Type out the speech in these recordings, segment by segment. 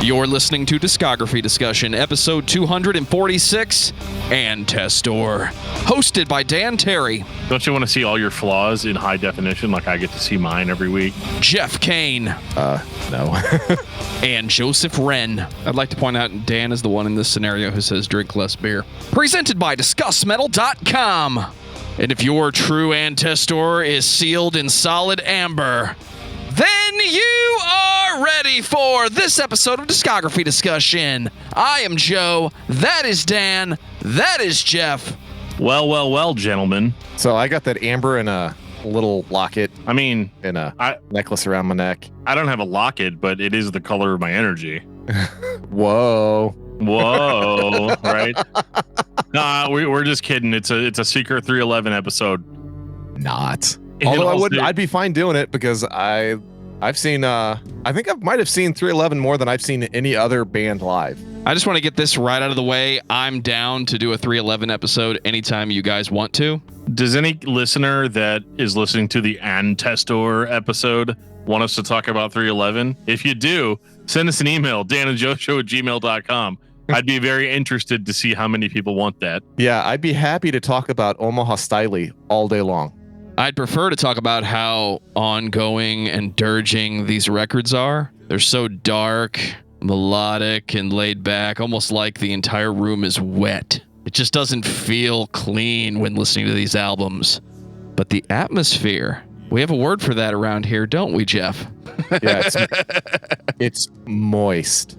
You're listening to Discography Discussion, episode 246, Antestor, hosted by Dan Terry. Don't you want to see all your flaws in high definition like I get to see mine every week? Geoff Kane. No. And Joseph Wren. I'd like to point out Dan is the one in this scenario who says drink less beer. Presented by discussmetal.com. And if your true Antestor is sealed in solid amber, then you are ready for this episode of Discography Discussion. I am Joe. That is Dan. That is Geoff. Well, gentlemen. So I got that amber in a little locket. I mean, in a necklace around my neck. I don't have a locket, but it is the color of my energy. Whoa, right? Nah, we're just kidding. It's a secret 311 episode. Not. Although I'd be fine doing it because I've seen I think I might have seen 311 more than I've seen any other band live. I just want to get this right out of the way. I'm down to do a 311 episode anytime you guys want to. Does any listener that is listening to the Antestor episode want us to talk about 311? If you do, send us an email, danandjoeshow@gmail.com. I'd be very interested to see how many people want that. Yeah, I'd be happy to talk about Omaha Styley all day long. I'd prefer to talk about how ongoing and dirging these records are. They're so dark, melodic, and laid back, almost like the entire room is wet. It just doesn't feel clean when listening to these albums. But the atmosphere, we have a word for that around here, don't we, Geoff? Yeah, it's moist.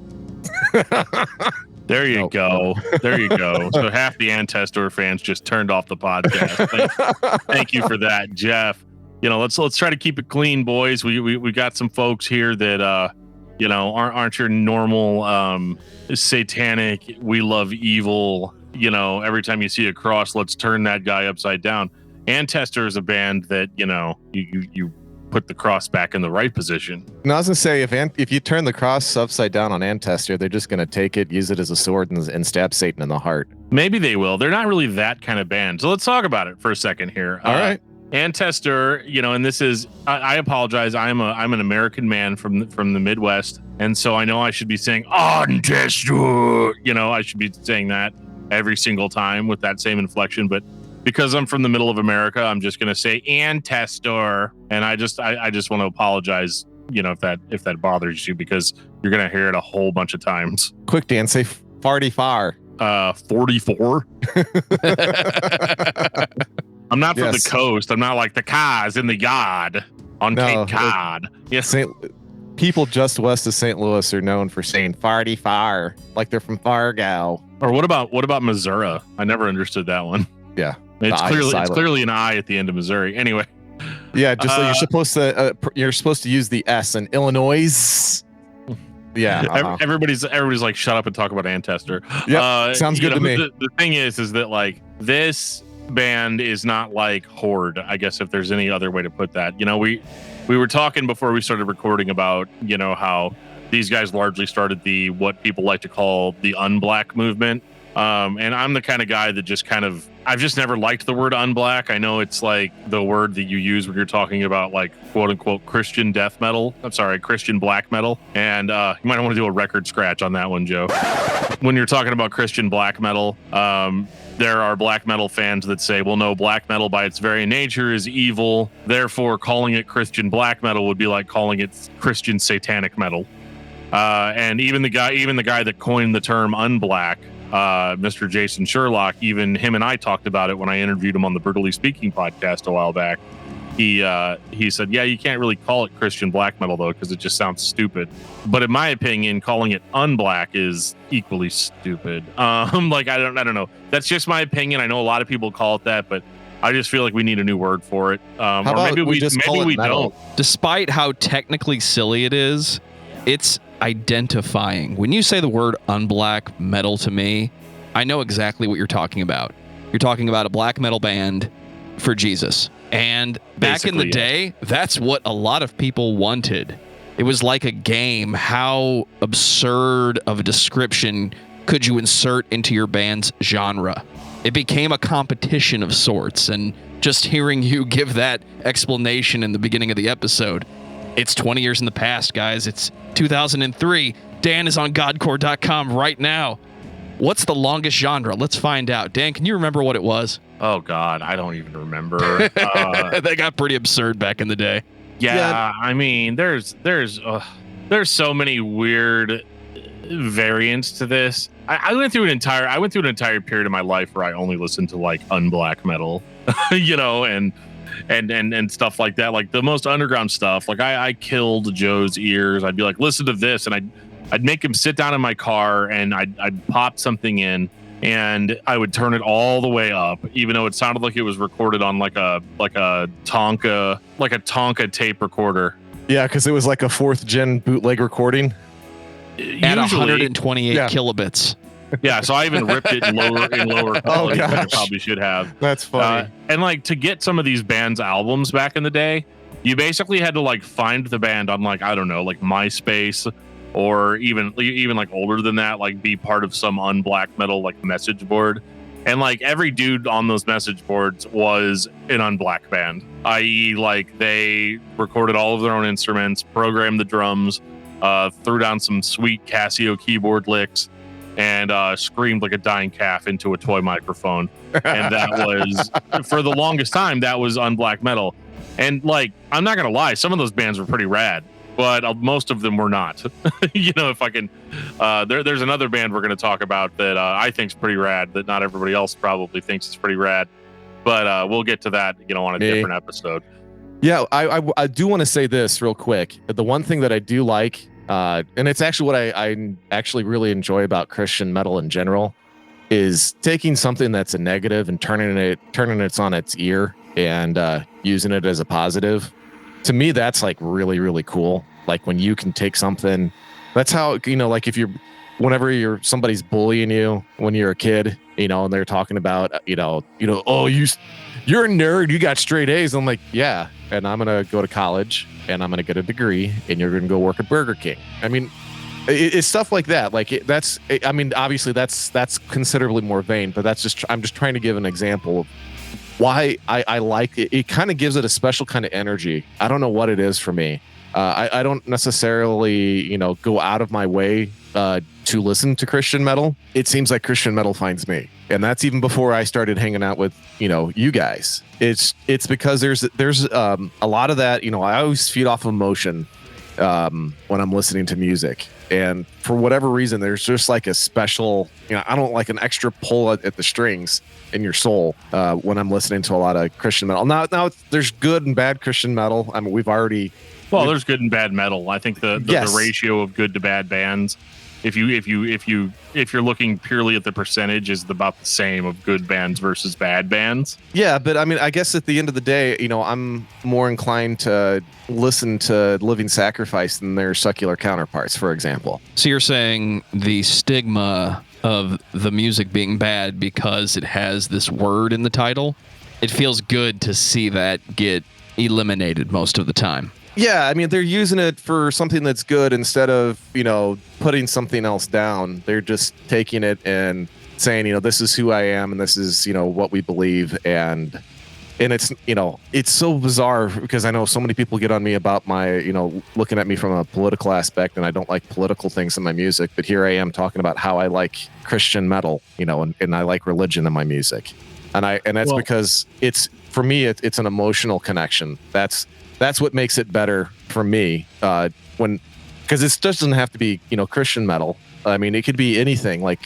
There you go. So half the Antestor fans just turned off the podcast. Thank you for that, Geoff. You know, let's try to keep it clean, boys. We got some folks here that aren't your normal satanic, we love evil, every time you see a cross, let's turn that guy upside down. Antestor is a band that, you put the cross back in the right position. No, I was gonna say if you turn the cross upside down on Antestor, they're just gonna take it, use it as a sword, and stab Satan in the heart. Maybe they will. They're not really that kind of band. So let's talk about it for a second here. All right. Antestor, and this is I apologize. I'm an American man from the Midwest, and so I know I should be saying Antestor. I should be saying that every single time with that same inflection, but because I'm from the middle of America, I'm just going to say Antestor, and I just want to apologize, if that bothers you, because you're going to hear it a whole bunch of times. Quick, Dan, say farty far. 44. I'm not from the coast. I'm not like the cars in the yard on Cape Cod. Yes. People just west of St. Louis are known for saying farty far, like they're from Fargo. Or what about Missouri? I never understood that one. Yeah. It's clearly an I at the end of Missouri. Anyway. Yeah, just like you're supposed to use the S in Illinois. Yeah. Everybody's like, shut up and talk about Antestor. Yeah, sounds good to me. The thing is that like this band is not like Horde, I guess, if there's any other way to put that. We were talking before we started recording about how these guys largely started what people like to call the unblack movement. And I'm the kind of guy that just I've just never liked the word unblack. I know it's like the word that you use when you're talking about like quote unquote Christian death metal. I'm sorry, Christian black metal. And you might want to do a record scratch on that one, Joe. When you're talking about Christian black metal, there are black metal fans that say, well, no, black metal by its very nature is evil. Therefore, calling it Christian black metal would be like calling it Christian satanic metal. And even the guy that coined the term unblack, Mr. Jason Sherlock, even him and I talked about it when I interviewed him on the Brutally Speaking podcast a while back. He said, yeah, you can't really call it Christian black metal though, because it just sounds stupid. But in my opinion, calling it unblack is equally stupid. Like I don't know. That's just my opinion. I know a lot of people call it that, but I just feel like we need a new word for it. Or maybe we don't. Despite how technically silly it is, it's identifying. When you say the word unblack metal to me, I know exactly what you're talking about. You're talking about a black metal band for Jesus. And back in the day, that's what a lot of people wanted. It was like a game. How absurd of a description could you insert into your band's genre? It became a competition of sorts, and just hearing you give that explanation in the beginning of the episode, it's 20 years in the past, guys. It's 2003. Dan is on godcore.com right now. What's the longest genre? Let's find out. Dan, can you remember what it was? Oh God, I don't even remember. They got pretty absurd back in the day. Yeah, I mean, there's so many weird variants to this. I went through an entire period of my life where I only listened to like unblack metal, and stuff like that, like the most underground stuff. Like I killed Joe's ears. I'd be like, listen to this, and I'd make him sit down in my car, and I'd pop something in, and I would turn it all the way up, even though it sounded like it was recorded on like a Tonka tape recorder. Yeah, because it was like a 4th gen bootleg recording. At 128 kilobits. Yeah, so I even ripped it in lower quality than I probably should have. That's funny. And like to get some of these bands' albums back in the day, you basically had to like find the band on like, I don't know, like MySpace, or even like older than that, like be part of some unblack metal like message board. And like every dude on those message boards was an unblack band, i.e. like they recorded all of their own instruments, programmed the drums, threw down some sweet Casio keyboard licks, and screamed like a dying calf into a toy microphone. And that was, for the longest time, that was unblack metal. And like, I'm not going to lie, some of those bands were pretty rad, but most of them were not. If I can, there's another band we're going to talk about that I think is pretty rad, that not everybody else probably thinks is pretty rad. But we'll get to that, on a different episode. Yeah, I do want to say this real quick. The one thing that I do like, and it's actually what I actually really enjoy about Christian metal in general, is taking something that's a negative and turning it on its ear and using it as a positive. To me, that's like really, really cool. Like when you can take something, that's how, like whenever somebody's bullying you when you're a kid, and they're talking about, oh, you're a nerd, you got straight A's. I'm like, yeah. And I'm going to go to college and I'm going to get a degree and you're going to go work at Burger King. I mean, it's stuff like that. Like obviously that's considerably more vain, but I'm just trying to give an example of why I like it. It kind of gives it a special kind of energy. I don't know what it is for me. I don't necessarily, go out of my way to listen to Christian metal. It seems like Christian metal finds me. And that's even before I started hanging out with, you guys. It's because there's a lot of that, I always feed off emotion when I'm listening to music. And for whatever reason, there's just like a special, I don't like an extra pull at the strings in your soul when I'm listening to a lot of Christian metal. Now there's good and bad Christian metal. I mean, there's good and bad metal. I think the ratio of good to bad bands, if you're looking purely at the percentage, is about the same of good bands versus bad bands. Yeah, but I mean, I guess at the end of the day, I'm more inclined to listen to Living Sacrifice than their secular counterparts, for example. So you're saying the stigma of the music being bad because it has this word in the title, it feels good to see that get eliminated most of the time. Yeah, I mean, they're using it for something that's good instead of, putting something else down. They're just taking it and saying, this is who I am and this is, what we believe. And it's, it's so bizarre because I know so many people get on me about my, looking at me from a political aspect, and I don't like political things in my music. But here I am talking about how I like Christian metal, and I like religion in my music. That's because it's, for me, it's an emotional connection. That's what makes it better for me. Because it doesn't have to be, Christian metal. I mean, it could be anything. Like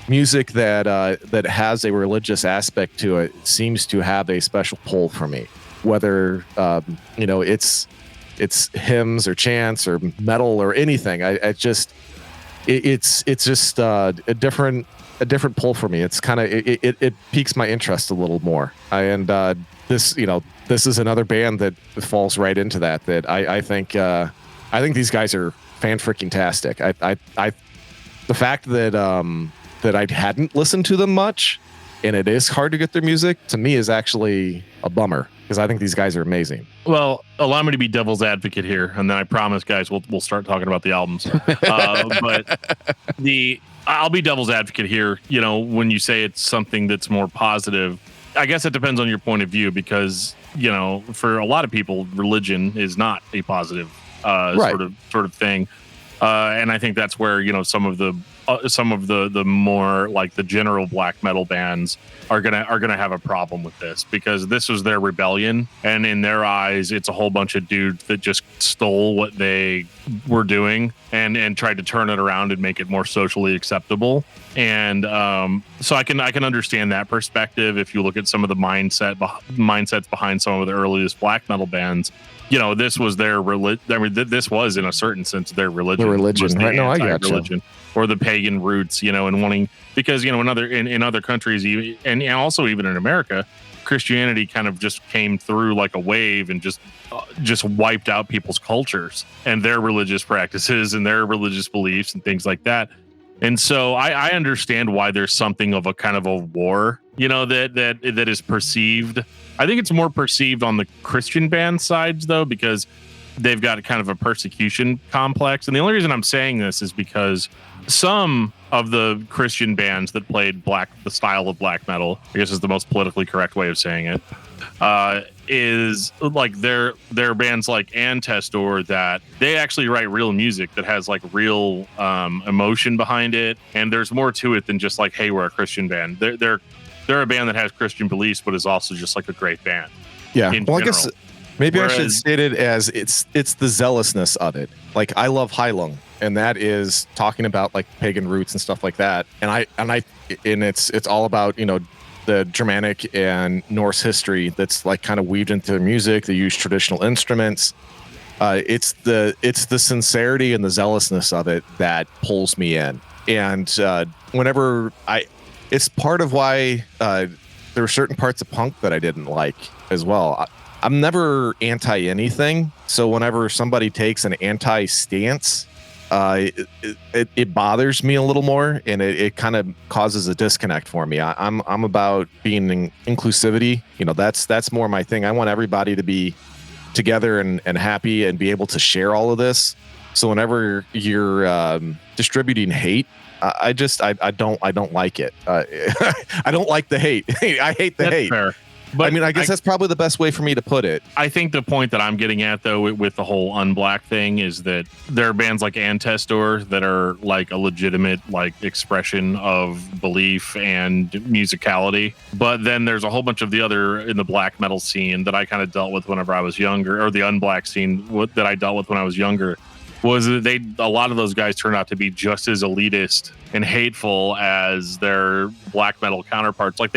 music that has a religious aspect to it seems to have a special pull for me. Whether it's hymns or chants or metal or anything. It's just a different pull for me. It's kind of it piques my interest a little more. This is another band that falls right into that I think these guys are fan-freaking-tastic. The fact that I hadn't listened to them much, and it is hard to get their music, to me is actually a bummer, because I think these guys are amazing. Well, allow me to be devil's advocate here, and then I promise, guys, we'll start talking about the albums. But I'll be devil's advocate here. When you say it's something that's more positive, I guess it depends on your point of view, because for a lot of people, religion is not a positive sort of thing. And I think that's where, some of the more like the general black metal bands are gonna have a problem with this, because this was their rebellion, and in their eyes it's a whole bunch of dudes that just stole what they were doing and tried to turn it around and make it more socially acceptable. And so I can understand that perspective. If you look at some of the mindsets behind some of the earliest black metal bands, this was their religion. I mean, this was in a certain sense their religion. The religion, right? No, I got you. Or the pagan roots, and wanting, because in other countries, and also even in America, Christianity kind of just came through like a wave and just wiped out people's cultures and their religious practices and their religious beliefs and things like that. And so I understand why there's something of a kind of a war, that is perceived. I think it's more perceived on the Christian band sides, though, because they've got kind of a persecution complex. And the only reason I'm saying this is because some of the Christian bands that played the style of black metal, I guess is the most politically correct way of saying it, is like their bands like Antestor, that they actually write real music that has like real emotion behind it, and there's more to it than just like, hey, we're a Christian band. They're a band that has Christian beliefs, but is also just like a great band. Yeah. Well, general. I guess maybe I should state it as it's the zealousness of it. Like, I love Heilung, and that is talking about like pagan roots and stuff like that. And it's all about, the Germanic and Norse history that's like kind of weaved into their music. They use traditional instruments. It's the sincerity and the zealousness of it that pulls me in. And it's part of why there were certain parts of punk that I didn't like as well. I'm never anti anything. So whenever somebody takes an anti stance, it bothers me a little more, and it kind of causes a disconnect for me. I'm about being inclusivity. That's more my thing. I want everybody to be together and happy and be able to share all of this. So whenever you're distributing hate, I don't like it. I don't like the hate. I hate the That's hate. Fair. But I mean, I guess that's probably the best way for me to put it. I think the point that I'm getting at, though, with the whole unblack thing, is that there are bands like Antestor that are like a legitimate like expression of belief and musicality. But then there's a whole bunch of the other in the black metal scene that I kind of dealt with whenever I was younger, or the unblack scene that I dealt with when I was younger, was that a lot of those guys turned out to be just as elitist and hateful as their black metal counterparts. Like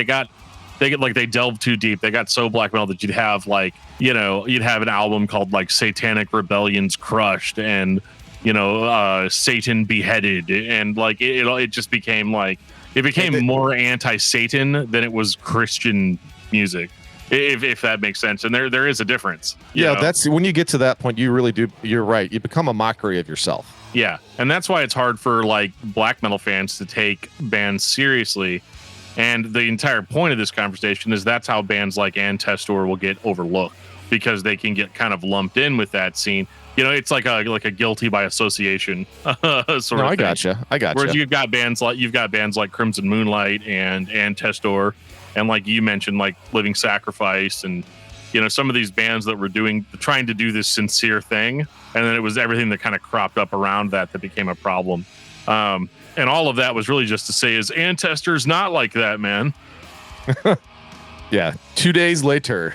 they delved too deep. They got so black metal that you'd have an album called like Satanic Rebellions Crushed and Satan Beheaded, and like it just became like it became more anti-Satan than it was Christian music, if that makes sense. And there is a difference. That's when you get to that point, you really do. You're right. You become a mockery of yourself. Yeah, and that's why it's hard for like black metal fans to take bands seriously. And the entire point of this conversation is that's how bands like Antestor will get overlooked, because they can get kind of lumped in with that scene. It's like a guilty by association sort of thing. I gotcha. Whereas you've got bands like Crimson Moonlight and Antestor, and like you mentioned, like Living Sacrifice, and some of these bands that were trying to do this sincere thing, and then it was everything that kind of cropped up around that became a problem. And all of that was really just to say is Antestor's not like that, man. Yeah. 2 days later,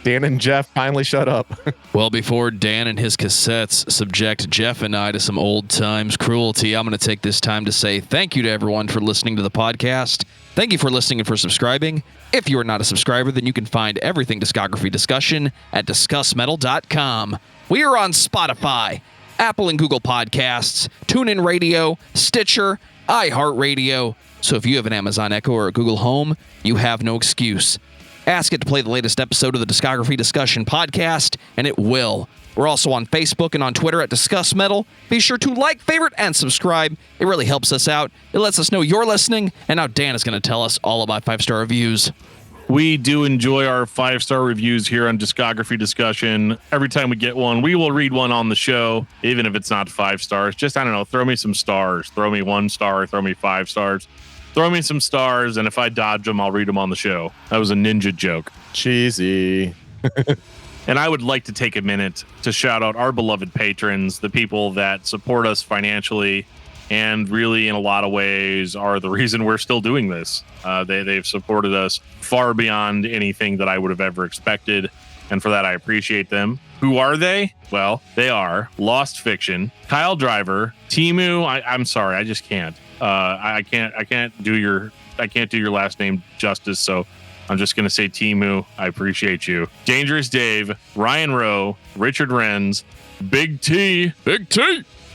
Dan and Geoff finally shut up. Well, before Dan and his cassettes subject Geoff and I to some old times cruelty, I'm going to take this time to say thank you to everyone for listening to the podcast. Thank you for listening and for subscribing. If you are not a subscriber, then you can find everything Discography Discussion at discussmetal.com. We are on Spotify, Apple and Google Podcasts, TuneIn Radio, Stitcher, iHeartRadio. So if you have an Amazon Echo or a Google Home, you have no excuse. Ask it to play the latest episode of the Discography Discussion podcast, and it will. We're also on Facebook and on Twitter at Discuss Metal. Be sure to like, favorite, and subscribe. It really helps us out. It lets us know you're listening, and now Dan is going to tell us all about 5-star reviews. We do enjoy our 5-star reviews here on Discography Discussion. Every time we get one, we will read one on the show, even if it's not 5 stars. Just, I don't know, throw me some stars. Throw me 1 star, throw me 5 stars. Throw me some stars, and if I dodge them, I'll read them on the show. That was a ninja joke. Cheesy. And I would like to take a minute to shout out our beloved patrons, the people that support us financially and really in a lot of ways are the reason we're still doing this. They've supported us far beyond anything that I would have ever expected. And for that, I appreciate them. Who are they? Well, they are Lost Fiction, Kyle Driver, Timu. I'm sorry, I just can't. I can't do your last name justice. So I'm just gonna say Timu. I appreciate you. Dangerous Dave, Ryan Rowe, Richard Renz, Big T,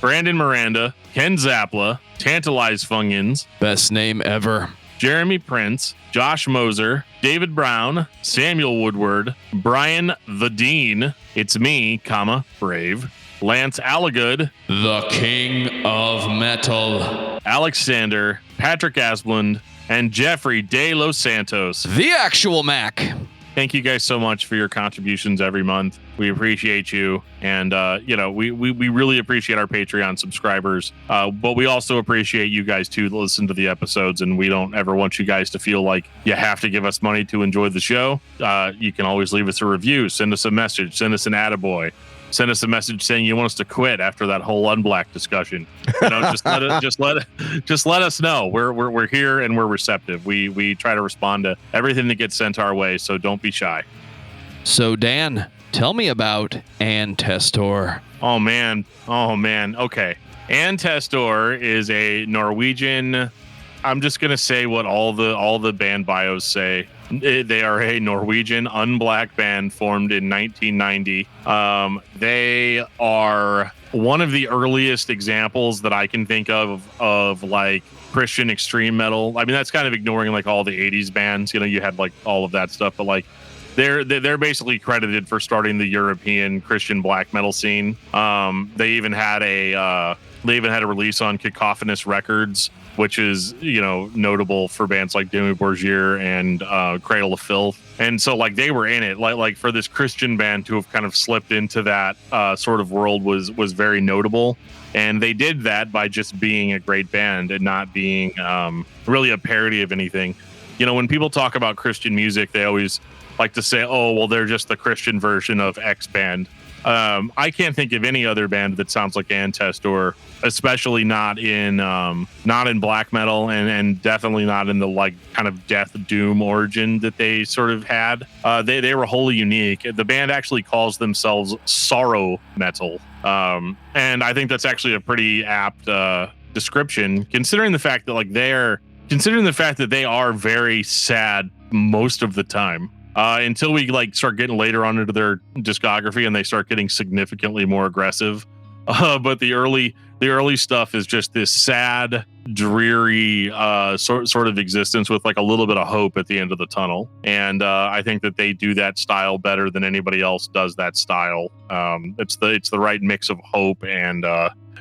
Brandon Miranda, Ken Zapla, Tantalize Fungins, Best name ever. Jeremy Prince, Josh Moser, David Brown, Samuel Woodward, Brian the Dean, It's Me, comma, Brave, Lance Allagood, The King of Metal. Alexander, Patrick Asplund, and Jeffrey De Los Santos. The actual Mac. Thank you guys so much for your contributions every month. We appreciate you. And, we really appreciate our Patreon subscribers. But we also appreciate you guys too to listen to the episodes. And we don't ever want you guys to feel like you have to give us money to enjoy the show. You can always leave us a review, send us a message, send us an attaboy. Send us a message saying you want us to quit after that whole unblack discussion. Just let us know. We're here and we're receptive. We try to respond to everything that gets sent our way, so don't be shy. So Dan, tell me about Antestor. Oh man. Okay. Antestor is a Norwegian. I'm just gonna say what all the band bios say. They are a Norwegian unblack band formed in 1990. They are one of the earliest examples that I can think of like Christian extreme metal. I mean, that's kind of ignoring like all the 80s bands. You had like all of that stuff, but like they're basically credited for starting the European Christian black metal scene. They even had a release on Cacophonous Records, which is, notable for bands like Dimmu Borgir and Cradle of Filth. And so like they were in it, like for this Christian band to have kind of slipped into that sort of world was very notable. And they did that by just being a great band and not being really a parody of anything. When people talk about Christian music, they always like to say, oh, well, they're just the Christian version of X band. I can't think of any other band that sounds like Antestor, especially not in black metal and definitely not in the like kind of death doom origin that they sort of had. They were wholly unique. The band actually calls themselves sorrow metal. And I think that's actually a pretty apt description, considering the fact that they are very sad most of the time. Until we like start getting later on into their discography and they start getting significantly more aggressive. But the early stuff is just this sad, dreary sort of existence with like a little bit of hope at the end of the tunnel. And I think that they do that style better than anybody else does that style. It's the right mix of hope and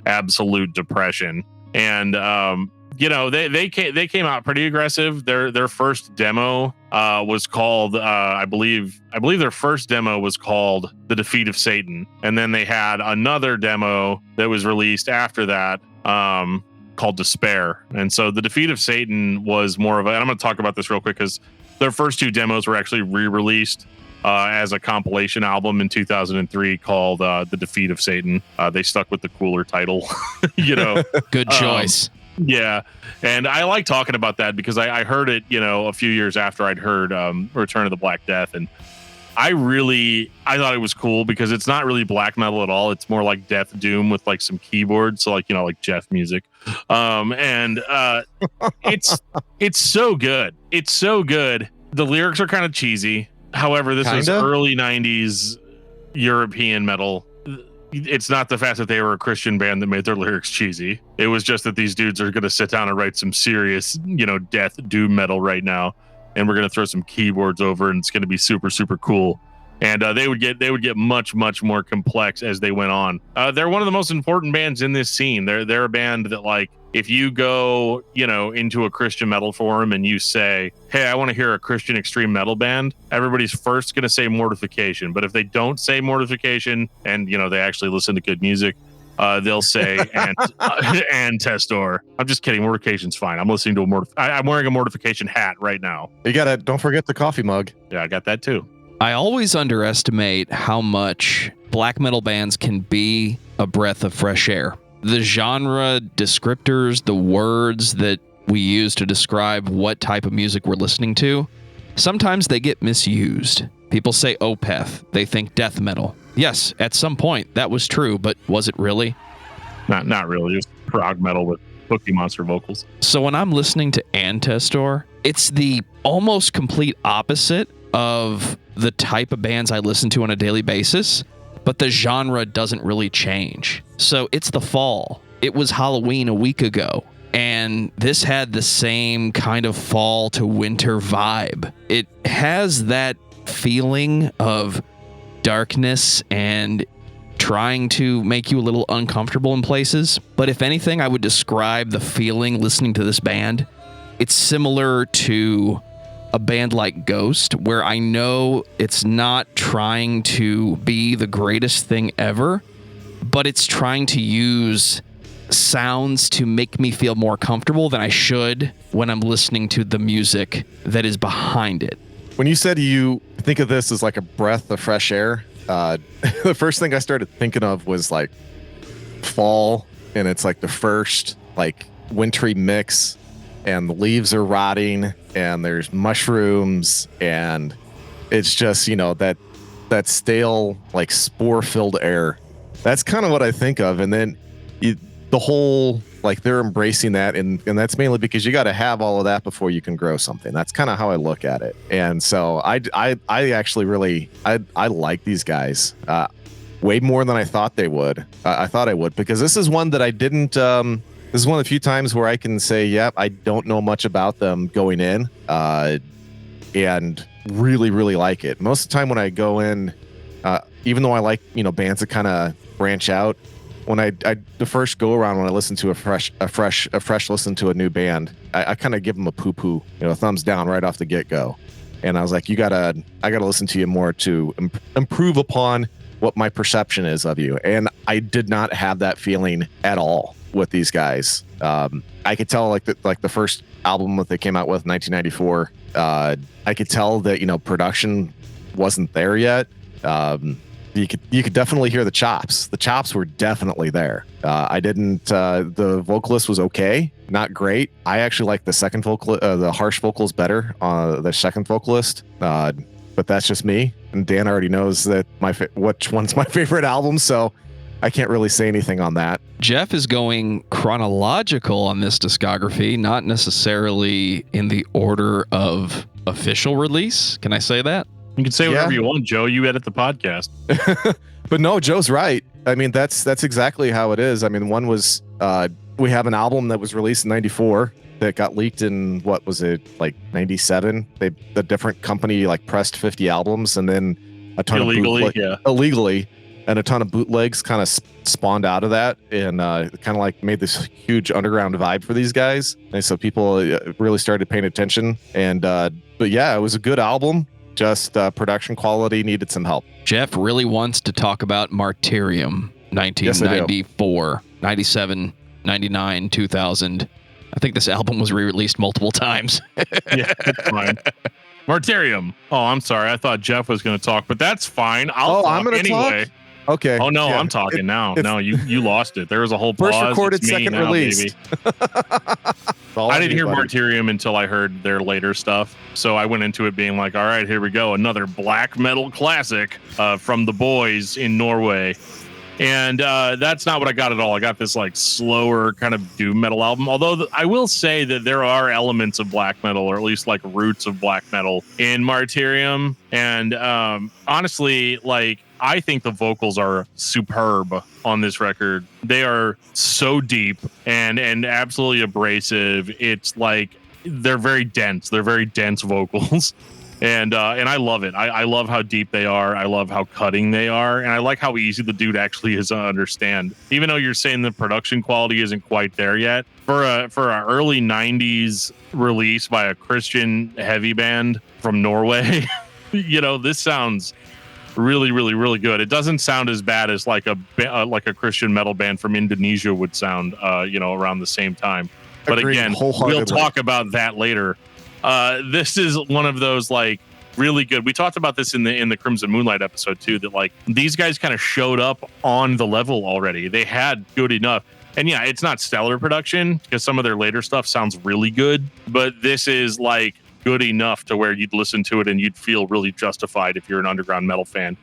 absolute depression. And they came out pretty aggressive. Their first demo was called I believe their first demo was called The Defeat of Satan, and then they had another demo that was released after that called Despair. And so The Defeat of Satan was more of a, and I'm going to talk about this real quick because their first two demos were actually re-released as a compilation album in 2003 called The Defeat of Satan. They stuck with the cooler title. Good choice. Yeah. And I like talking about that because I heard it, a few years after I'd heard Return of the Black Death. And I thought it was cool because it's not really black metal at all. It's more like death doom with like some keyboards. So like, like Geoff music. It's so good. It's so good. The lyrics are kind of cheesy. However, this is early 90s European metal. It's not the fact that they were a Christian band that made their lyrics cheesy. It was just that these dudes are going to sit down and write some serious, death doom metal right now. And we're going to throw some keyboards over and it's going to be super, super cool. And they would get much, much more complex as they went on. They're one of the most important bands in this scene. They're a band that like, if you go, into a Christian metal forum and you say, hey, I want to hear a Christian extreme metal band, everybody's first going to say Mortification. But if they don't say Mortification and, they actually listen to good music, they'll say Antestor. I'm just kidding. Mortification's fine. I'm listening to I'm wearing a Mortification hat right now. Don't forget the coffee mug. Yeah, I got that too. I always underestimate how much black metal bands can be a breath of fresh air. The genre descriptors, the words that we use to describe what type of music we're listening to, sometimes they get misused. People say Opeth, they think death metal. Yes, at some point that was true, but was it really? Not really. It was prog metal with Cookie Monster vocals. So when I'm listening to Antestor, it's the almost complete opposite of the type of bands I listen to on a daily basis, but the genre doesn't really change. So it's the fall. It was Halloween a week ago, and this had the same kind of fall to winter vibe. It has that feeling of darkness and trying to make you a little uncomfortable in places. But if anything, I would describe the feeling listening to this band. It's similar to a band like Ghost, where I know it's not trying to be the greatest thing ever, but it's trying to use sounds to make me feel more comfortable than I should when I'm listening to the music that is behind it. When you said you think of this as like a breath of fresh air, the first thing I started thinking of was like fall, and it's like the first like wintry mix, and the leaves are rotting, and there's mushrooms, and it's just, you know, that stale, like spore-filled air. That's kind of what I think of. And then the whole, like, they're embracing that, and that's mainly because you got to have all of that before you can grow something. That's kind of how I look at it. And so I actually really, I like these guys way more than I thought they would. I thought I would, because this is one that I didn't, this is one of the few times where I can say, yep, I don't know much about them going in, and really, really like it. Most of the time when I go in, even though I like, you know, bands that kind of branch out, when I the first go around, when I listen to a fresh listen to a new band, I kind of give them a poo-poo, you know, a thumbs down right off the get-go. And I was like, I gotta listen to you more to improve upon what my perception is of you. And I did not have that feeling at all with these guys. I could tell, like the first album that they came out with, 1994, I could tell that, you know, production wasn't there yet. You could definitely hear the chops. The chops were definitely there. The vocalist was okay, not great. I actually like the second the harsh vocals better. The second vocalist, but that's just me. And Dan already knows that which one's my favorite album, so I can't really say anything on that. Geoff is going chronological on this discography, not necessarily in the order of official release. Can I say that? You can say whatever you want, Joe. You edit the podcast. But no, Joe's right. I mean, that's exactly how it is. I mean, one was we have an album that was released in 94 that got leaked in, what was it, like 97? The different company like pressed 50 albums, and then a ton illegally, and a ton of bootlegs kind of spawned out of that, and kind of like made this huge underground vibe for these guys. And so people really started paying attention. And but yeah, it was a good album. Just production quality needed some help. Geoff really wants to talk about Martyrium, 1994, 97, 99, 2000. I think this album was re-released multiple times. Yeah, it's fine. Martyrium. Oh, I'm sorry. I thought Geoff was going to talk, but that's fine. I'm going to anyway. Talk? Okay. Oh, no, yeah, I'm talking now. No, you lost it. There was a whole pause. First recorded, second released. I didn't hear Martyrium until I heard their later stuff. So I went into it being like, all right, here we go. Another black metal classic from the boys in Norway. And that's not what I got at all. I got this like slower kind of doom metal album. Although I will say that there are elements of black metal, or at least like roots of black metal in Martyrium. And honestly, like, I think the vocals are superb on this record. They are so deep and absolutely abrasive. It's like they're very dense. They're very dense vocals. And I love it. I love how deep they are. I love how cutting they are. And I like how easy the dude actually is to understand. Even though you're saying the production quality isn't quite there yet. For a early 90s release by a Christian heavy band from Norway, you know, this sounds really, really, really good. It doesn't sound as bad as like a Christian metal band from Indonesia would sound, you know, around the same time. But again, we'll talk about that later. This is one of those, like, really good. We talked about this in the Crimson Moonlight episode too, that like these guys kind of showed up on the level already. They had good enough. And yeah, it's not stellar production because some of their later stuff sounds really good, but this is like good enough to where you'd listen to it and you'd feel really justified if you're an underground metal fan.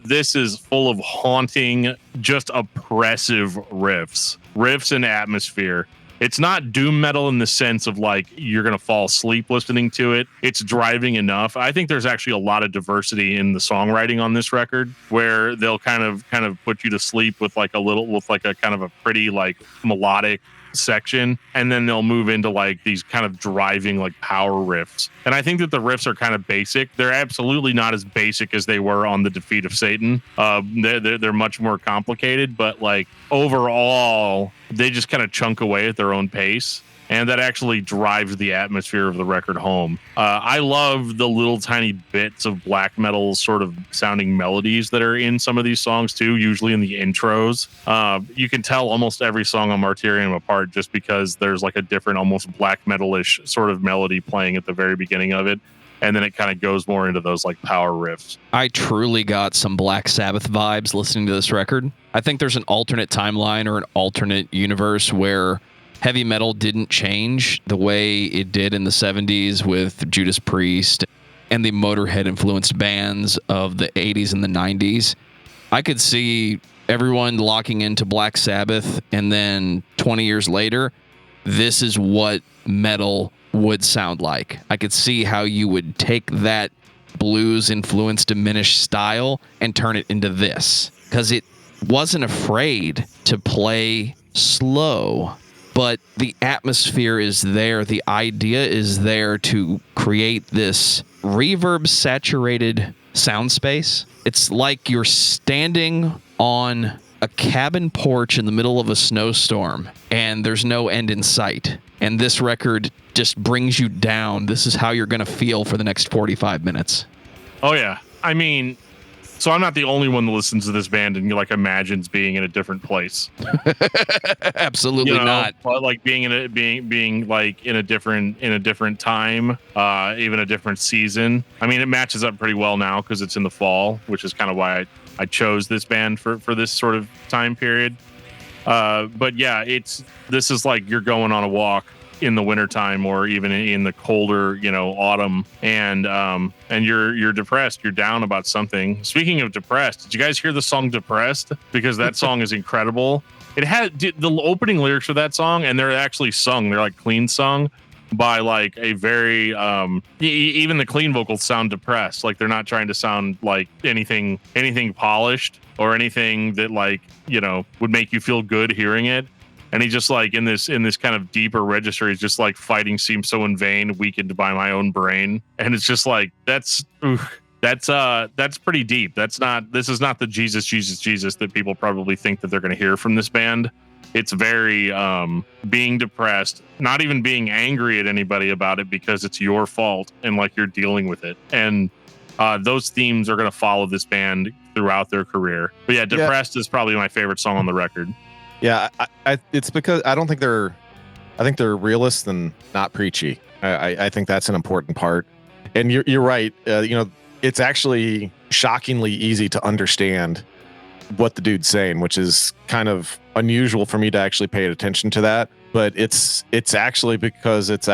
This is full of haunting, just oppressive riffs and atmosphere. It's not doom metal in the sense of like you're going to fall asleep listening to it. It's driving enough. I think there's actually a lot of diversity in the songwriting on this record where they'll kind of put you to sleep with like a kind of a pretty like melodic section, and then they'll move into like these kind of driving like power riffs. And I think that the riffs are kind of basic. They're absolutely not as basic as they were on the Defeat of Satan. They're much more complicated, but like overall they just kind of chunk away at their own pace, and that actually drives the atmosphere of the record home. I love the little tiny bits of black metal sort of sounding melodies that are in some of these songs too, usually in the intros. You can tell almost every song on Martyrium apart just because there's like a different, almost black metal-ish sort of melody playing at the very beginning of it. And then it kind of goes more into those like power riffs. I truly got some Black Sabbath vibes listening to this record. I think there's an alternate timeline or an alternate universe where heavy metal didn't change the way it did in the 70s with Judas Priest and the Motorhead influenced bands of the 80s and the 90s. I could see everyone locking into Black Sabbath, and then 20 years later, this is what metal would sound like. I could see how you would take that blues influenced diminished style and turn it into this, because it wasn't afraid to play slow, but the atmosphere is there. The idea is there to create this reverb saturated sound space. It's like you're standing on a cabin porch in the middle of a snowstorm and there's no end in sight. And this record just brings you down. This is how you're going to feel for the next 45 minutes. Oh, yeah. I mean, so I'm not the only one that listens to this band and like imagines being in a different place. Absolutely not. But like being in a different time, even a different season. I mean, it matches up pretty well now because it's in the fall, which is kind of why I chose this band for this sort of time period. But yeah, this is like you're going on a walk in the wintertime or even in the colder, autumn, and you're depressed, you're down about something. Speaking of depressed, did you guys hear the song Depressed? Because that song is incredible. It had the opening lyrics for that song, and they're actually sung. They're like clean sung by like a very even the clean vocals sound depressed. Like they're not trying to sound like anything polished or anything that like would make you feel good hearing it. And he just like in this kind of deeper register, he's just like fighting seems so in vain, weakened by my own brain. And it's just like that's pretty deep. This is not the Jesus that people probably think that they're going to hear from this band. It's very being depressed, not even being angry at anybody about it because it's your fault and like you're dealing with it. And those themes are going to follow this band throughout their career. But yeah, Depressed is probably my favorite song on the record. Yeah, it's because I think they're realists and not preachy. I think that's an important part. And you're right. It's actually shockingly easy to understand what the dude's saying, which is kind of unusual for me to actually pay attention to that. But it's actually because it's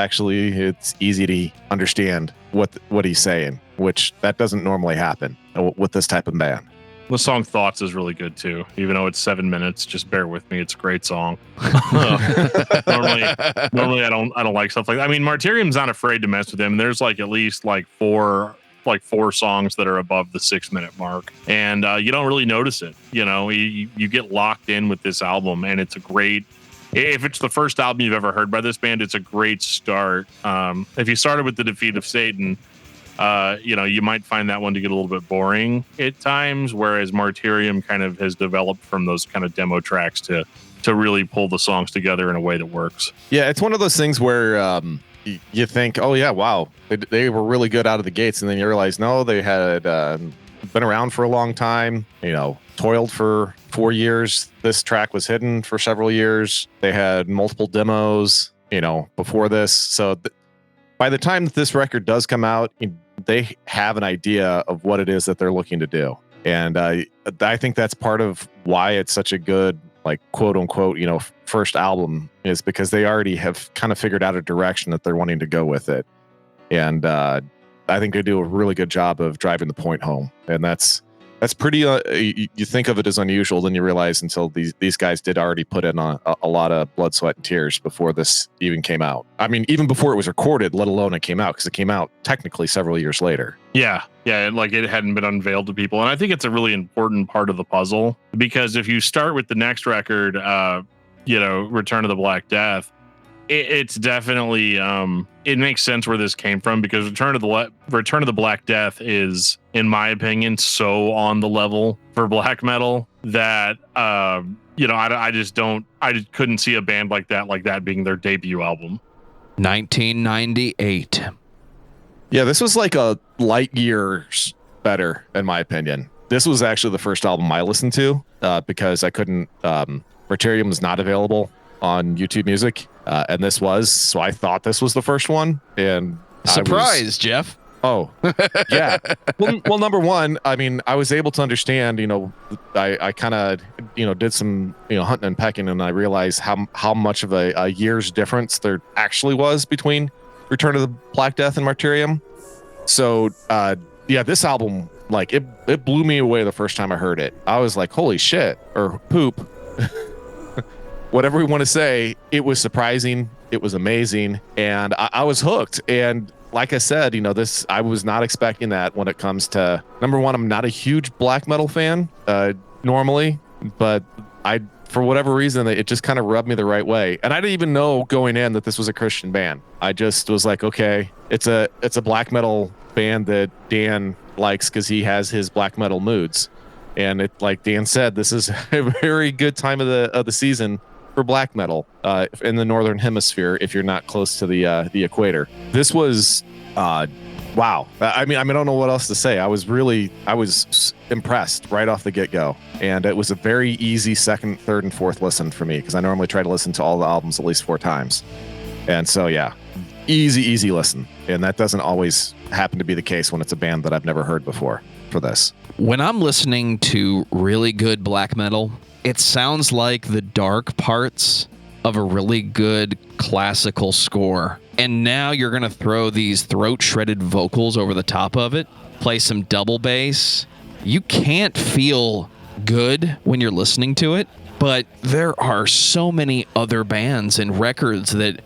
easy to understand what he's saying, which that doesn't normally happen with this type of band. The song Thoughts is really good too. Even though it's 7 minutes, just bear with me. It's a great song. Normally I don't like stuff like that. I mean, Martyrium's not afraid to mess with him. There's like at least like four songs that are above the 6 minute mark, and you don't really notice it. You get locked in with this album, and it's a great. If it's the first album you've ever heard by this band, it's a great start. If you started with the Defeat of Satan, you might find that one to get a little bit boring at times, whereas Martyrium kind of has developed from those kind of demo tracks to really pull the songs together in a way that works. Yeah, it's one of those things where you think, oh yeah, wow, they were really good out of the gates, and then you realize, no, they had been around for a long time, toiled for 4 years. This track was hidden for several years. They had multiple demos, before this. So by the time that this record does come out, they have an idea of what it is that they're looking to do. And I think that's part of why it's such a good, like, quote unquote, first album, is because they already have kind of figured out a direction that they're wanting to go with it. And I think they do a really good job of driving the point home. And that's pretty, you think of it as unusual, then you realize until these guys did already put in a lot of blood, sweat, and tears before this even came out. I mean, even before it was recorded, let alone it came out, because it came out technically several years later. Yeah, like it hadn't been unveiled to people. And I think it's a really important part of the puzzle, because if you start with the next record, Return of the Black Death, it's definitely it makes sense where this came from, because Return of the Black Death is, in my opinion, so on the level for black metal that I just couldn't see a band like that being their debut album. 1998. Yeah, this was like a light years better, in my opinion. This was actually the first album I listened to because I couldn't. Martyrium was not available on YouTube Music, and this was, so I thought this was the first one. And surprise, Geoff. Oh, yeah. Well, number one, I mean, I was able to understand. I kind of did some hunting and pecking, and I realized how much of a year's difference there actually was between Return of the Black Death and Martyrium. So this album, like, it blew me away the first time I heard it. I was like, holy shit, or poop. Whatever we want to say, it was surprising, it was amazing, and I was hooked. And like I said, I was not expecting that when it comes to, number one, I'm not a huge black metal fan normally, but for whatever reason, it just kind of rubbed me the right way. And I didn't even know going in that this was a Christian band. I just was like, okay, it's a black metal band that Dan likes because he has his black metal moods. And it, like Dan said, this is a very good time of the season for black metal in the northern hemisphere if you're not close to the equator. This was wow. I mean, I don't know what else to say. I was impressed right off the get-go, and it was a very easy second, third, and fourth listen for me, because I normally try to listen to all the albums at least 4 times. And so yeah, easy listen, and that doesn't always happen to be the case when it's a band that I've never heard before for this. When I'm listening to really good black metal, it sounds like the dark parts of a really good classical score. And now you're going to throw these throat-shredded vocals over the top of it, play some double bass. You can't feel good when you're listening to it, but there are so many other bands and records that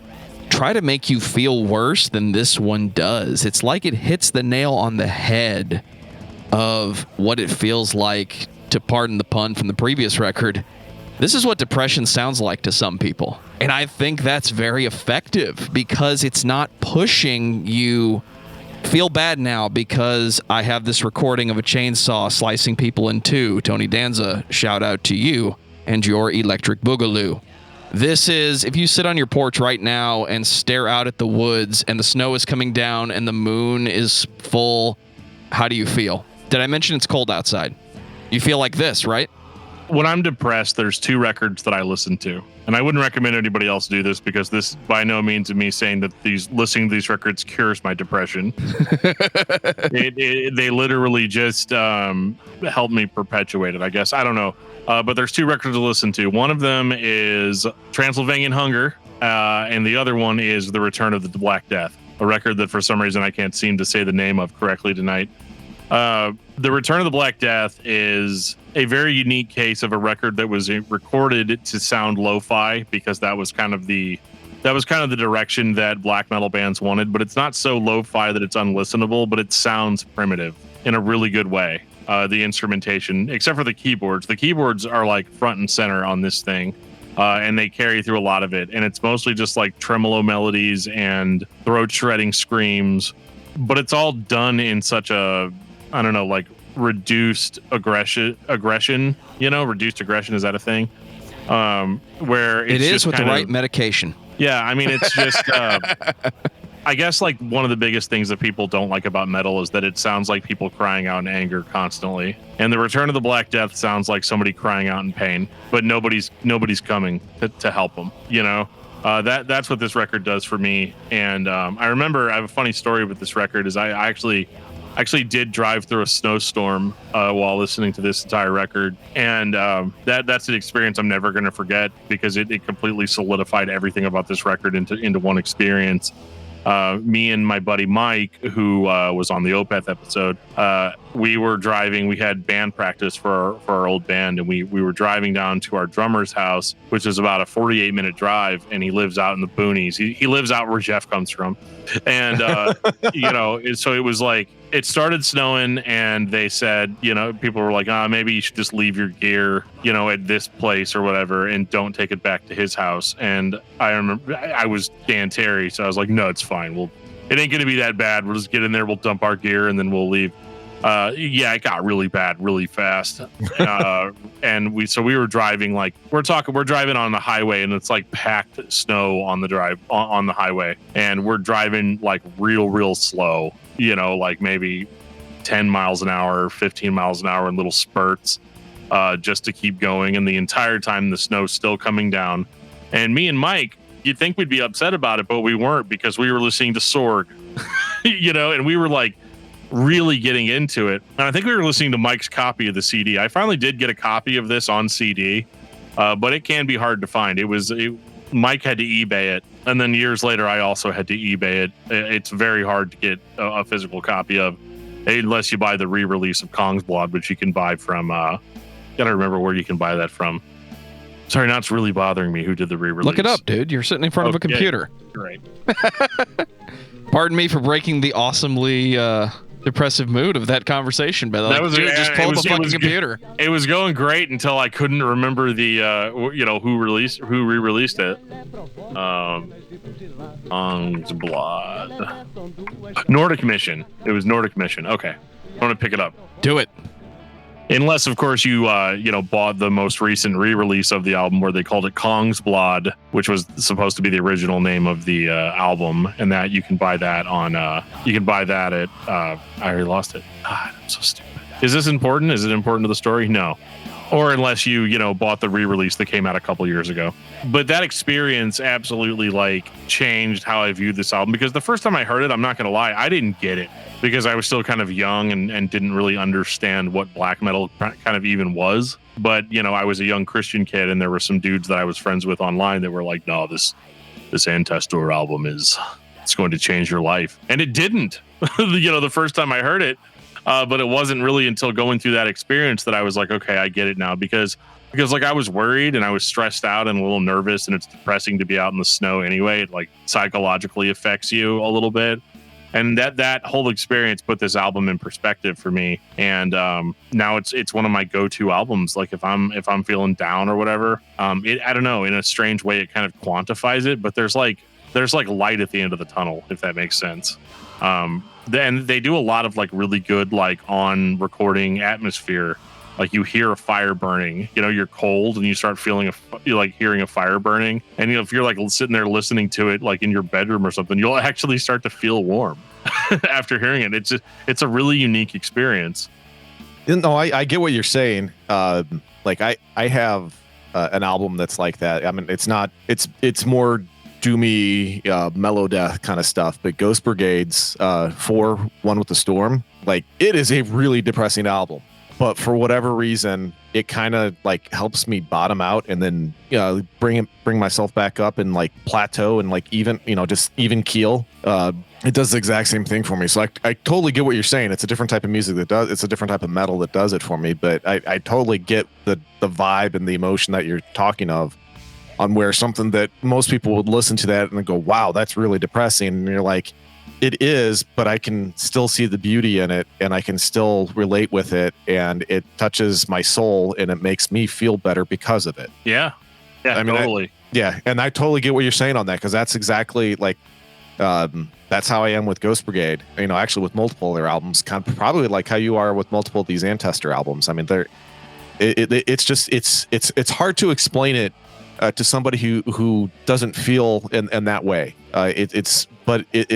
try to make you feel worse than this one does. It's like it hits the nail on the head of what it feels like, to pardon the pun from the previous record. This is what depression sounds like to some people. And I think that's very effective, because it's not pushing you feel bad now because I have this recording of a chainsaw slicing people in two. Tony Danza, shout out to you and your electric boogaloo. This is, if you sit on your porch right now and stare out at the woods and the snow is coming down and the moon is full, how do you feel? Did I mention it's cold outside? You feel like this, right? When I'm depressed, there's 2 records that I listen to. And I wouldn't recommend anybody else do this, because this by no means is me saying that listening to these records cures my depression. They literally just help me perpetuate it, I guess. I don't know. But there's 2 records to listen to. One of them is Transylvanian Hunger, and the other one is The Return of the Black Death, a record that for some reason I can't seem to say the name of correctly tonight. The Return of the Black Death is a very unique case of a record that was recorded to sound lo-fi, because that was kind of the direction that black metal bands wanted. But it's not so lo-fi that it's unlistenable, but it sounds primitive in a really good way. The instrumentation, except for the keyboards are like front and center on this thing, and they carry through a lot of it. And it's mostly just like tremolo melodies and throat shredding screams, but it's all done in such a, I don't know, like reduced aggression, reduced aggression. Is that a thing? Where it's it is just with the right medication. Yeah. I mean, it's just, I guess like one of the biggest things that people don't like about metal is that it sounds like people crying out in anger constantly. And the Return of the Black Death sounds like somebody crying out in pain, but nobody's coming to help them, you know? That's what this record does for me. And I remember, I have a funny story with this record is I actually did drive through a snowstorm while listening to this entire record. And that's an experience I'm never going to forget because it completely solidified everything about this record into one experience. Me and my buddy Mike, who was on the Opeth episode, we were driving. We had band practice for our old band, and we were driving down to our drummer's house, which is about a 48-minute drive, and he lives out in the boonies. He lives out where Geoff comes from, and so it was like it started snowing, and they said, people were like, maybe you should just leave your gear, at this place or whatever, and don't take it back to his house. And I remember I was Dan Terry, so I was like, no, it's fine. It ain't gonna be that bad. We'll just get in there, we'll dump our gear, and then we'll leave. It got really bad really fast. And we were driving, like we're driving on the highway, and it's like packed snow on the drive on the highway, and we're driving like real slow, like maybe 10 miles an hour, 15 miles an hour in little spurts, just to keep going. And the entire time the snow's still coming down. And me and Mike, you'd think we'd be upset about it, but we weren't, because we were listening to Sorg, and we were like really getting into it. And I think we were listening to Mike's copy of the CD. I finally did get a copy of this on CD, but it can be hard to find. Mike had to eBay it, and then years later I also had to eBay it. It's very hard to get a physical copy of, unless you buy the re-release of Kong's Blood, which you can buy from gotta remember where you can buy that from. Sorry, now it's really bothering me who did the re-release. Look it up, dude. You're sitting in front of a computer. Right. Pardon me for breaking the awesomely depressive mood of that conversation, but just pull up a fucking computer. It was going great until I couldn't remember the who re-released it. Kong's Blood. Nordic Mission. It was Nordic Mission. Okay, I'm gonna pick it up. Do it. Unless, of course, you bought the most recent re-release of the album, where they called it Kong's Blood, which was supposed to be the original name of the album, and that you can buy that on. You can buy that at. I already lost it. God, I'm so stupid. Is this important? Is it important to the story? No. Or unless you bought the re-release that came out a couple years ago. But that experience absolutely changed how I viewed this album, because the first time I heard it, I'm not gonna lie, I didn't get it, because I was still kind of young and didn't really understand what black metal kind of even was. But I was a young Christian kid, and there were some dudes that I was friends with online that were like, no, this Antestor album it's going to change your life. And it didn't. The first time I heard it. But it wasn't really until going through that experience that I was like, okay, I get it now, because I was worried and I was stressed out and a little nervous, and it's depressing to be out in the snow anyway. It psychologically affects you a little bit. And that whole experience put this album in perspective for me. And now it's one of my go-to albums. Like if I'm feeling down or whatever, I don't know, in a strange way, it kind of quantifies it, but there's light at the end of the tunnel, if that makes sense. Then they do a lot of really good on recording atmosphere. Like you hear a fire burning, you're cold and you start feeling hearing a fire burning. And if you're sitting there listening to it in your bedroom or something, you'll actually start to feel warm after hearing it. It's a really unique experience. No, I get what you're saying. I have an album that's like that. I mean, it's more doomy, mellow death kind of stuff, but Ghost Brigade's For One with the Storm, it is a really depressing album, but for whatever reason it kind of helps me bottom out and then bring myself back up and plateau and even just even keel. It does the exact same thing for me, so I totally get what you're saying. It's a different type of music it's a different type of metal that does it for me, but I totally get the vibe and the emotion that you're talking of, on where something that most people would listen to that and go, wow, that's really depressing. And you're like, it is, but I can still see the beauty in it, and I can still relate with it, and it touches my soul, and it makes me feel better because of it. Yeah. Yeah, I mean, totally. And I totally get what you're saying on that, because that's exactly that's how I am with Ghost Brigade. Actually with multiple of their albums, kind of probably like how you are with multiple of these Antestor albums. I mean, it's hard to explain it to somebody who doesn't feel in that way. It's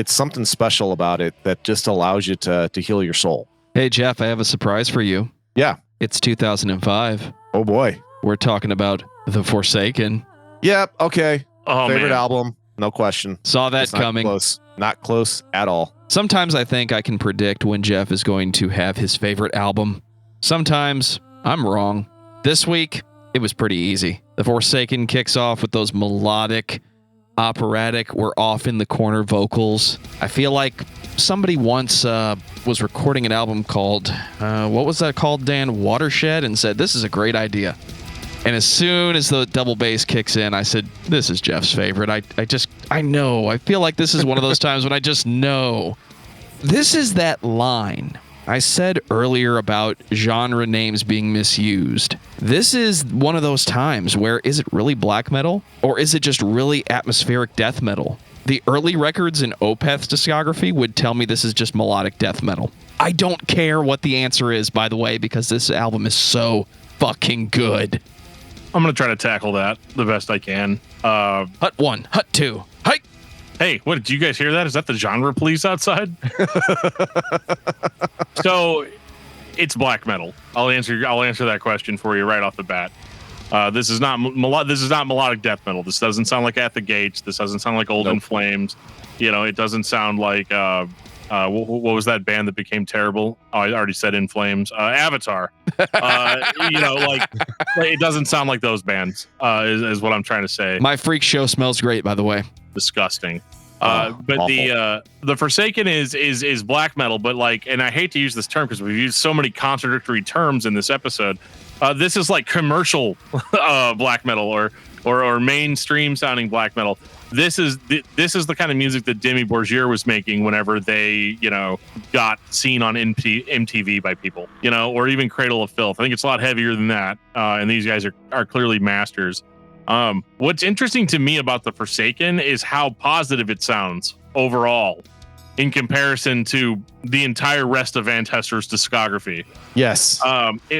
something special about it that just allows you to heal your soul. Hey, Geoff, I have a surprise for you. Yeah. It's 2005. Oh, boy. We're talking about The Forsaken. Yep. Okay. Oh, Favorite man. album. No question. Saw that It's not coming. Close. Not close at all. Sometimes I think I can predict when Geoff is going to have his favorite album. Sometimes I'm wrong. This week, it was pretty easy. The Forsaken kicks off with those melodic, operatic, we're off in the corner vocals. I feel like somebody once was recording an album called, what was that called, Dan? Watershed, and said, this is a great idea. And as soon as the double bass kicks in, I said, this is Geoff's favorite. I know. I feel like this is one of those times when I just know. This is that line I said earlier about genre names being misused. This is one of those times where, is it really black metal? Or is it just really atmospheric death metal? The early records in Opeth's discography would tell me this is just melodic death metal. I don't care what the answer is, by the way, because this album is so fucking good. I'm going to try to tackle that the best I can. Hut 1, Hut 2, hike! Hey, what, did you guys hear that? Is that the genre police outside? So, it's black metal. I'll answer that question for you right off the bat. This is not melodic death metal. This doesn't sound like At the Gates. This doesn't sound like Old In Flames. You know, it doesn't sound like what was that band that became terrible? Oh, I already said In Flames. Avatar. You know, like it doesn't sound like those bands. Is what I'm trying to say. My freak show smells great, by the way. Disgusting. But awful. The Forsaken is black metal, but like, and I hate to use this term because we've used so many contradictory terms in this episode. This is like commercial black metal or mainstream sounding black metal. This is the kind of music that Demi Borgir was making whenever they, you know, got seen on MTV by people, you know, or even Cradle of Filth. I think it's a lot heavier than that. And these guys are clearly masters. What's interesting to me about the Forsaken is how positive it sounds overall in comparison to the entire rest of Antestor's discography. Yes.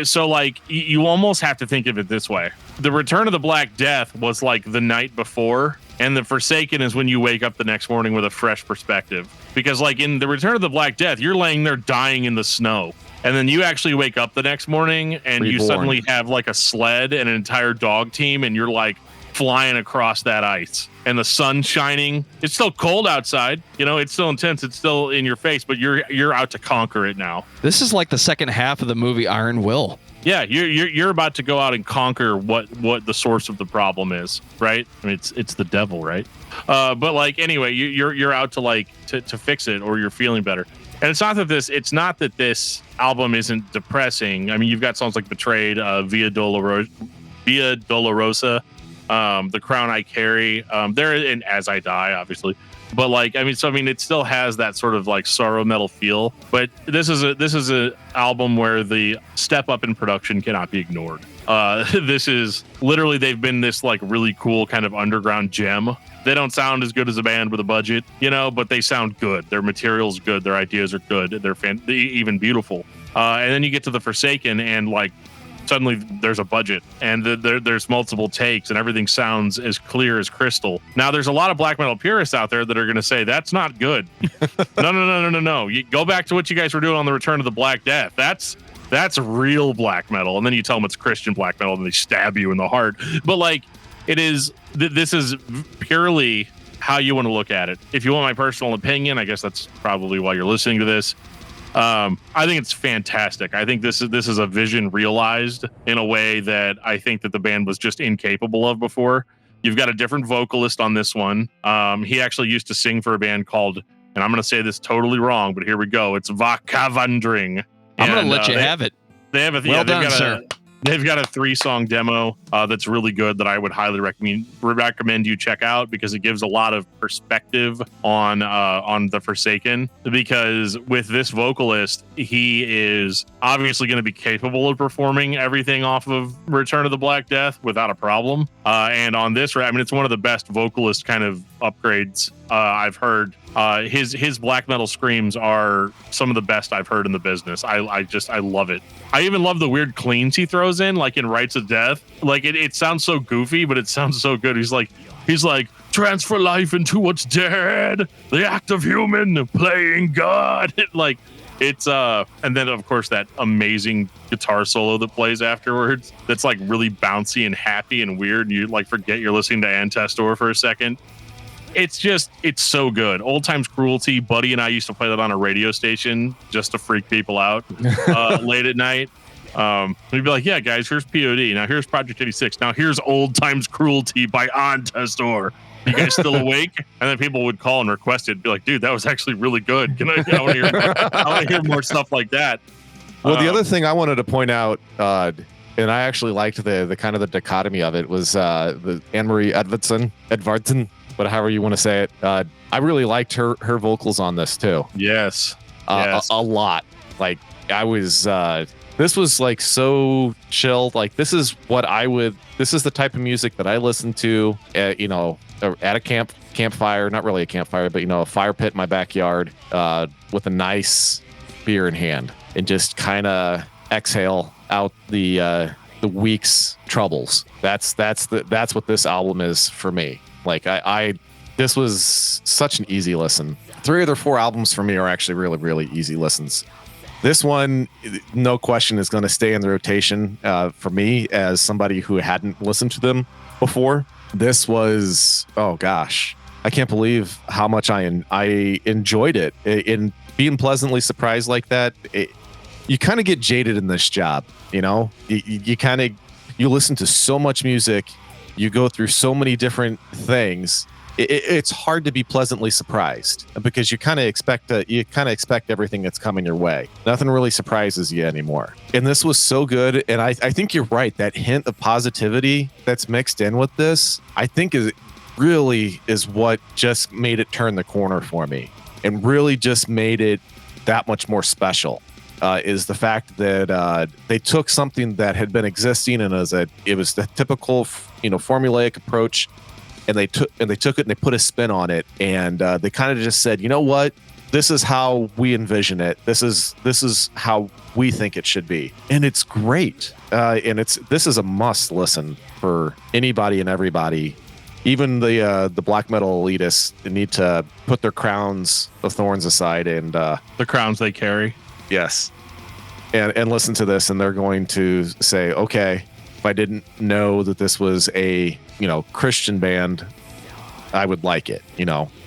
So like you almost have to think of it this way. The Return of the Black Death was like the night before, and the Forsaken is when you wake up the next morning with a fresh perspective. Because like in the Return of the Black Death, you're laying there dying in the snow. And then you actually wake up the next morning and Reborn. You suddenly have like a sled and an entire dog team, and you're like flying across that ice and the sun shining. It's still cold outside, you know, it's still intense, it's still in your face, but you're out to conquer it now. This is like the second half of the movie Iron Will. Yeah, you're about to go out and conquer what the source of the problem is, right? I mean, it's the devil, right? But like anyway, you're out to like to fix it, or you're feeling better. And it's not that this album isn't depressing. I mean, you've got songs like Betrayed, Via Dolorosa, The Crown I Carry, there, and As I Die, obviously. But like, I mean, it still has that sort of like sorrow metal feel. But this is a album where the step up in production cannot be ignored. This is literally, they've been this like really cool kind of underground gem. They don't sound as good as a band with a budget, you know, but they sound good. Their material's good. Their ideas are good. They're even beautiful. And then you get to the Forsaken, and like suddenly there's a budget, and there's multiple takes, and everything sounds as clear as crystal. Now, there's a lot of black metal purists out there that are going to say that's not good. No. You go back to what you guys were doing on the Return of the Black Death. That's real black metal. And then you tell them it's Christian black metal, and they stab you in the heart. But like, it is, this is purely how you want to look at it. If you want my personal opinion, I guess that's probably why you're listening to this. I think it's fantastic. I think this is a vision realized in a way that I think that the band was just incapable of before. You've got a different vocalist on this one. He actually used to sing for a band called, and I'm going to say this totally wrong, but here we go. It's Vakavandring. I'm going to let you have it. They have Well done, sir. They've got a 3-song demo that's really good that I would highly recommend you check out, because it gives a lot of perspective on the Forsaken. Because with this vocalist, he is obviously going to be capable of performing everything off of Return of the Black Death without a problem. And on this, I mean, it's one of the best vocalist kind of upgrades I've heard. His black metal screams are some of the best I've heard in the business. I love it. I even love the weird cleans he throws in, like in Rites of Death. Like it sounds so goofy, but it sounds so good. He's like transfer life into what's dead, the act of human playing God. Like it's and then of course that amazing guitar solo that plays afterwards. That's like really bouncy and happy and weird. And you like forget you're listening to Antestor for a second. It's so good. Old Times Cruelty. Buddy and I used to play that on a radio station just to freak people out late at night. We'd be like, yeah, guys, here's POD. Now here's Project 86. Now here's Old Times Cruelty by Antestor. You guys still awake? And then people would call and request it. Be like, dude, that was actually really good. I want to hear more stuff like that. Well, the other thing I wanted to point out, and I actually liked the kind of the dichotomy of it, was the Anne-Marie Edvardsen, but however you want to say it. I really liked her vocals on this too. Yes. A lot. Like I was, this was like so chill. Like this is the type of music that I listen to at, at a campfire, not really a campfire, but a fire pit in my backyard, with a nice beer in hand and just kind of exhale out the week's troubles. That's what this album is for me. Like this was such an easy listen. 3 of their 4 albums for me are actually really, really easy listens. This one, no question, is going to stay in the rotation for me as somebody who hadn't listened to them before. This was, oh gosh, I can't believe how much I enjoyed it. In being pleasantly surprised like that, you kind of get jaded in this job, you listen to so much music, you go through so many different things. It's hard to be pleasantly surprised because you kind of expect everything that's coming your way. Nothing really surprises you anymore. And this was so good. And I think you're right. That hint of positivity that's mixed in with this, I think is what just made it turn the corner for me and really just made it that much more special. Is the fact that they took something that had been existing and it was the typical, formulaic approach. And they took it and they put a spin on it, and they kind of just said, you know what, this is how we envision it. This is how we think it should be, and it's great. And this is a must listen for anybody and everybody. Even the black metal elitists need to put their crowns of thorns aside and the crowns they carry. Yes, and listen to this, and they're going to say, okay, if I didn't know that this was a Christian band, I would like it,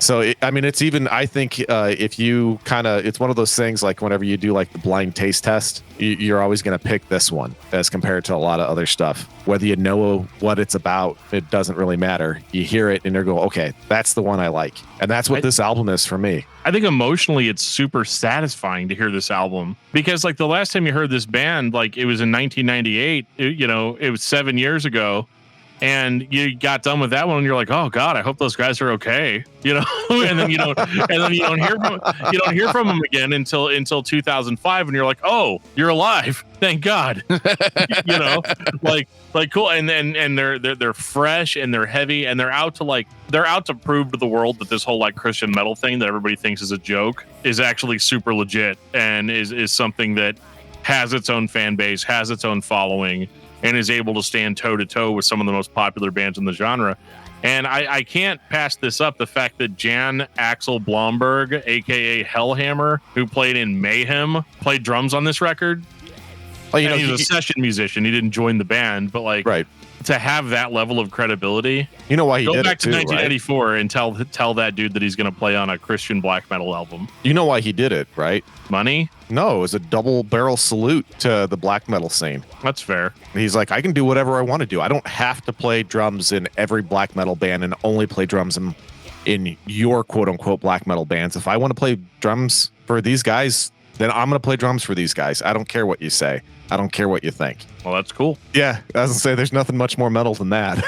So it's even, I think if you it's one of those things like whenever you do like the blind taste test, you're always going to pick this one as compared to a lot of other stuff. Whether you know what it's about, it doesn't really matter. You hear it and you go, okay, that's the one I like. And that's what this album is for me. I think emotionally it's super satisfying to hear this album because like the last time you heard this band, like it was in 1998, it was 7 years ago. And you got done with that one, and you're like, "Oh God, I hope those guys are okay," And then you don't hear from them again until 2005, and you're like, "Oh, you're alive, thank God," like cool. And they're fresh and they're heavy and they're out to prove to the world that this whole like Christian metal thing that everybody thinks is a joke is actually super legit and is something that has its own fan base, has its own following, and is able to stand toe-to-toe with some of the most popular bands in the genre. And I can't pass this up, the fact that Jan Axel Blomberg, a.k.a. Hellhammer, who played in Mayhem, played drums on this record. Well, he's a session musician. He didn't join the band, but right. To have that level of credibility. You know why he did it too, Go back to 1984 and tell that dude that he's going to play on a Christian black metal album. You know why he did it, right? Money? No, it was a double barrel salute to the black metal scene. That's fair. He's like, I can do whatever I want to do. I don't have to play drums in every black metal band and only play drums in your quote unquote black metal bands. If I want to play drums for these guys, then I'm going to play drums for these guys. I don't care what you say. I don't care what you think. Well, that's cool. Yeah, I was gonna say there's nothing much more metal than that.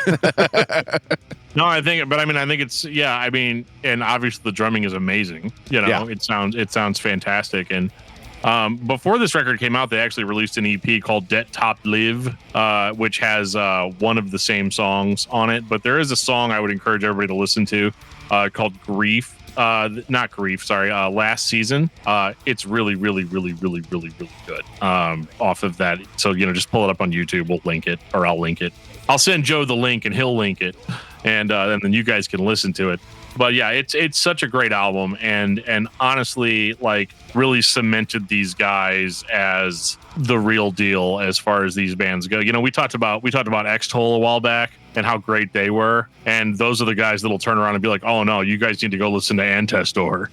No, I think it's and obviously the drumming is amazing. It sounds fantastic, and Before this record came out, they actually released an EP called Det Top Live, which has one of the same songs on it. But there is a song I would encourage everybody to listen to called Grief. Last Season. It's really, really, really, really, really, really good off of that. So, just pull it up on YouTube. We'll link it, or I'll link it. I'll send Joe the link and he'll link it. And then you guys can listen to it. But yeah, it's such a great album, and honestly, like, really cemented these guys as the real deal as far as these bands go. We talked about X-Toll a while back and how great they were, and those are the guys that'll turn around and be like, "Oh no, you guys need to go listen to Antestor."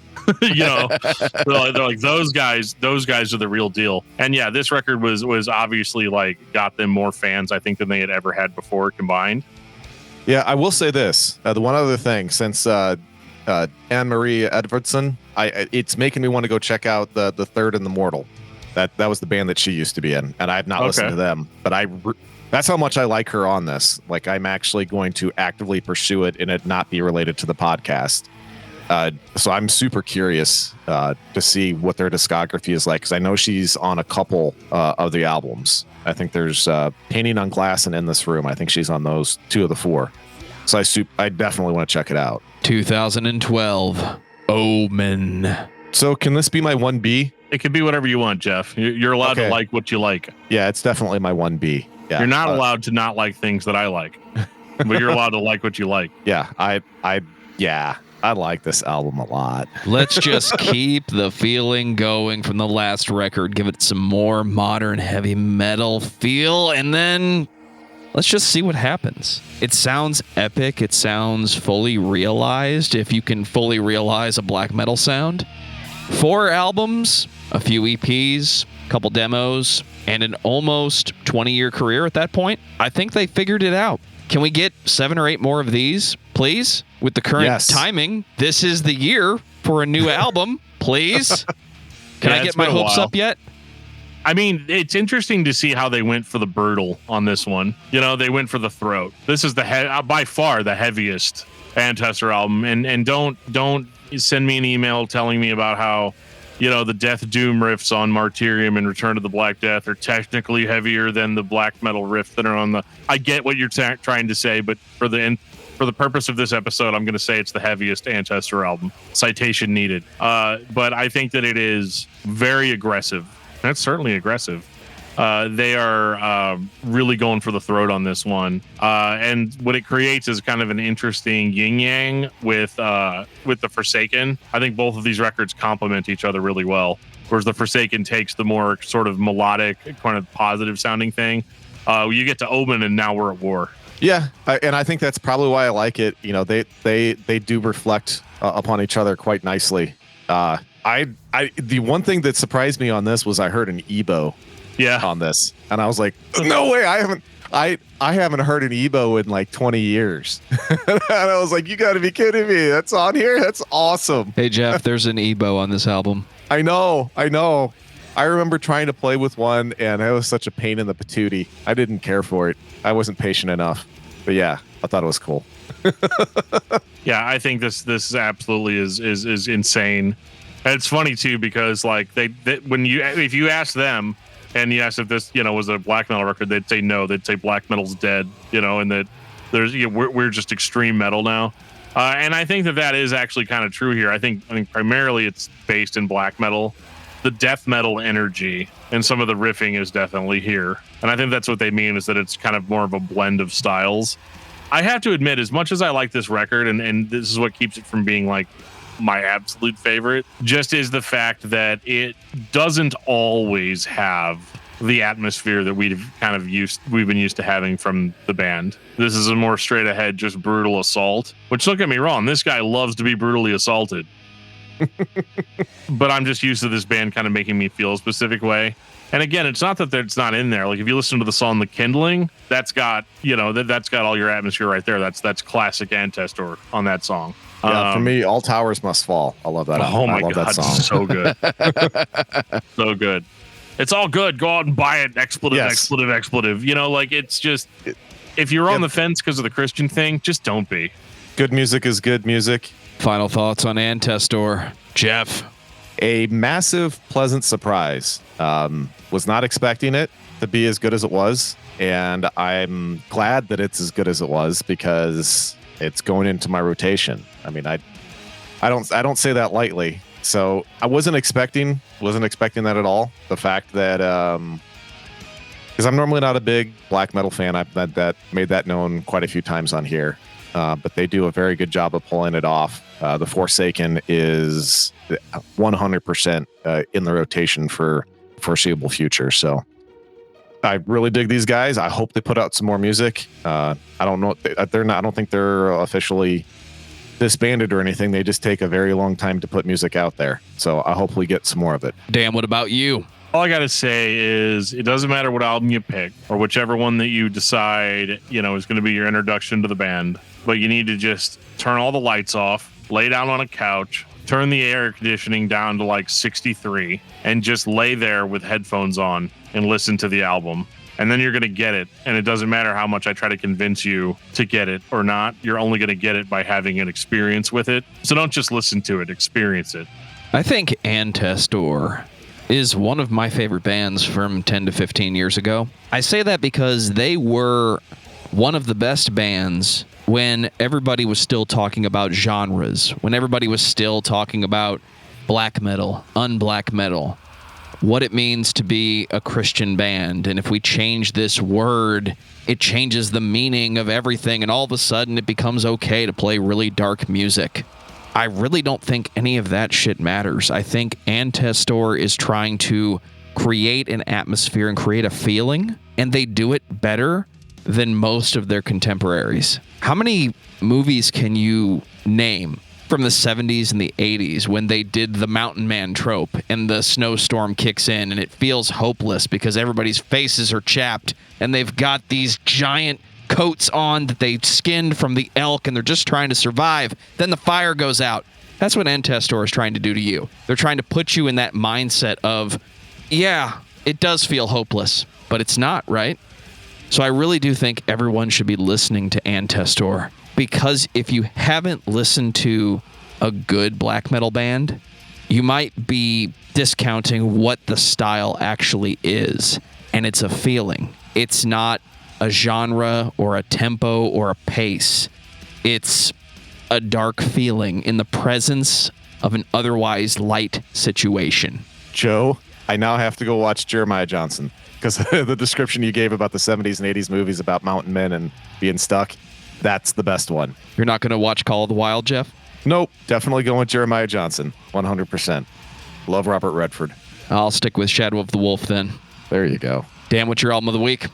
They're like those guys are the real deal. And yeah, this record was obviously like got them more fans, I think, than they had ever had before combined. Yeah, I will say this. The one other thing, since Anne-Marie Edvardson, it's making me want to go check out the Third and the Mortal. That was the band that she used to be in, and I have not listened to them. But that's how much I like her on this. Like, I'm actually going to actively pursue it and it not be related to the podcast. So I'm super curious to see what their discography is like, because I know she's on a couple of the albums. I think there's Painting on Glass and In This Room. I think she's on those 2 of the 4. So I definitely want to check it out. 2012, Omen. So can this be my 1B? It could be whatever you want, Geoff. You're allowed to like what you like. Yeah, it's definitely my 1B. Yeah, you're not allowed to not like things that I like, but you're allowed to like what you like. Yeah, I like this album a lot. Let's just keep the feeling going from the last record. Give it some more modern heavy metal feel, and then let's just see what happens. It sounds epic. It sounds fully realized, if you can fully realize a black metal sound. 4 albums, a few EPs, a couple demos, and an almost 20-year career at that point. I think they figured it out. Can we get 7 or 8 more of these, please? With the current timing, this is the year for a new album, please. Can I get my hopes up yet? I mean, it's interesting to see how they went for the brutal on this one. They went for the throat. This is by far the heaviest Antestor album. And don't send me an email telling me about how, the Death Doom riffs on Martyrium and Return to the Black Death are technically heavier than the black metal riffs that are on the... I get what you're trying to say, but for the purpose of this episode, I'm going to say it's the heaviest Antestor album. Citation needed. But I think that it is very aggressive. That's certainly aggressive. They are really going for the throat on this one. And what it creates is kind of an interesting yin-yang with the Forsaken. I think both of these records complement each other really well. Whereas the Forsaken takes the more sort of melodic, kind of positive sounding thing. You get to Omen, and now we're at war. Yeah, and I think that's probably why I like it. They do reflect upon each other quite nicely. The one thing that surprised me on this was I heard an EBO on this, and I was like, no way, I haven't heard an EBO in like 20 years. And I was like, you got to be kidding me. That's on here? That's awesome. Hey, Geoff, there's an EBO on this album. I know. I remember trying to play with one, and it was such a pain in the patootie. I didn't care for it. I wasn't patient enough. But yeah, I thought it was cool. Yeah, I think this absolutely is insane. And it's funny too, because like if you ask them and you ask if this was a black metal record, they'd say no. They'd say black metal's dead. And that there's we're just extreme metal now. And I think that is actually kind of true here. I think primarily it's based in black metal. The death metal energy and some of the riffing is definitely here. And I think that's what they mean, is that it's kind of more of a blend of styles. I have to admit, as much as I like this record, and this is what keeps it from being like my absolute favorite, just is the fact that it doesn't always have the atmosphere that we've been used to having from the band. This is a more straight ahead, just brutal assault, which, don't get me wrong, this guy loves to be brutally assaulted. But I'm just used to this band kind of making me feel a specific way. And again, it's not that it's not in there. Like if you listen to the song "The Kindling," that's got that's got all your atmosphere right there. That's classic Antestor on that song. Yeah, for me, All Towers Must Fall. I love that. Oh my God, that song. So good, so good. It's all good. Go out and buy it. Expletive. It's just, if you're on the fence because of the Christian thing, just don't be. Good music is good music. Final thoughts on Antestor, Geoff. A massive, pleasant surprise. Was not expecting it to be as good as it was, and I'm glad that it's as good as it was because it's going into my rotation. I mean, I don't say that lightly. So I wasn't expecting that at all. The fact that because I'm normally not a big black metal fan, I've made that known quite a few times on here. But they do a very good job of pulling it off. The Forsaken is 100% in the rotation for foreseeable future. So I really dig these guys. I hope they put out some more music. I don't know. They're not. I don't think they're officially disbanded or anything. They just take a very long time to put music out there. So I hope we get some more of it. Dan, what about you? All I got to say is it doesn't matter what album you pick or whichever one that you decide, is going to be your introduction to the band, but you need to just turn all the lights off, lay down on a couch, turn the air conditioning down to like 63 and just lay there with headphones on and listen to the album. And then you're going to get it. And it doesn't matter how much I try to convince you to get it or not. You're only going to get it by having an experience with it. So don't just listen to it, experience it. I think Antestor is one of my favorite bands from 10 to 15 years ago. I say that because they were one of the best bands when everybody was still talking about genres, when everybody was still talking about black metal, unblack metal, what it means to be a Christian band. And if we change this word, it changes the meaning of everything. And all of a sudden it becomes okay to play really dark music. I really don't think any of that shit matters. I think Antestor is trying to create an atmosphere and create a feeling, and they do it better than most of their contemporaries. How many movies can you name from the 70s and the 80s when they did the mountain man trope and the snowstorm kicks in and it feels hopeless because everybody's faces are chapped and they've got these giant coats on that they skinned from the elk and they're just trying to survive. Then the fire goes out. That's what Antestor is trying to do to you. They're trying to put you in that mindset of, yeah, it does feel hopeless, but it's not, right? So I really do think everyone should be listening to Antestor, because if you haven't listened to a good black metal band, you might be discounting what the style actually is. And it's a feeling. It's not a genre or a tempo or a pace. It's a dark feeling in the presence of an otherwise light situation. Joe, I now have to go watch Jeremiah Johnson because the description you gave about the 70s and 80s movies about mountain men and being stuck, that's the best one. You're not going to watch Call of the Wild, Geoff? Nope. Definitely going with Jeremiah Johnson. 100%. Love Robert Redford. I'll stick with Shadow of the Wolf then. There you go. Dan, what's your album of the week?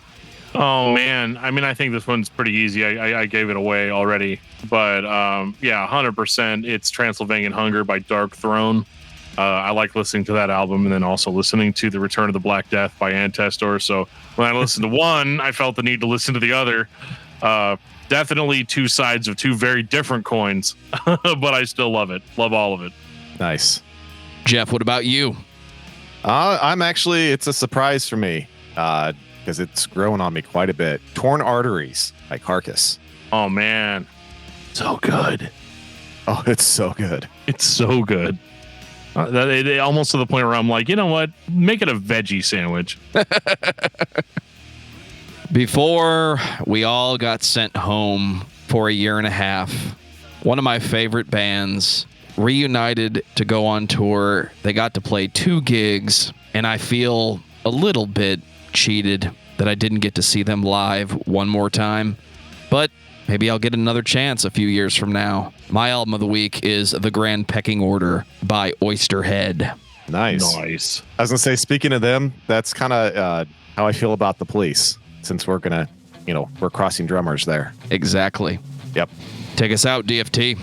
Oh, man. I mean, I think this one's pretty easy. I gave it away already. But, yeah, 100%. It's Transylvanian Hunger by Darkthrone. I like listening to that album and then also listening to The Return of the Black Death by Antestor. So when I listened to one, I felt the need to listen to the other. Definitely two sides of two very different coins, but I still love it. Love all of it. Nice. Geoff, what about you? It's a surprise for me because it's grown on me quite a bit. Torn Arteries by Carcass. Oh, man. So good. Oh, it's so good. It's so good. Almost to the point where I'm like, you know what? Make it a veggie sandwich. Before we all got sent home for a year and a half, one of my favorite bands reunited to go on tour. They got to play 2 gigs, and I feel a little bit cheated that I didn't get to see them live one more time. But maybe I'll get another chance a few years from now. My album of the week is The Grand Pecking Order by Oysterhead. Nice. I was going to say, speaking of them, that's kind of how I feel about The Police, since we're going to, we're crossing drummers there. Exactly. Yep. Take us out, DFT.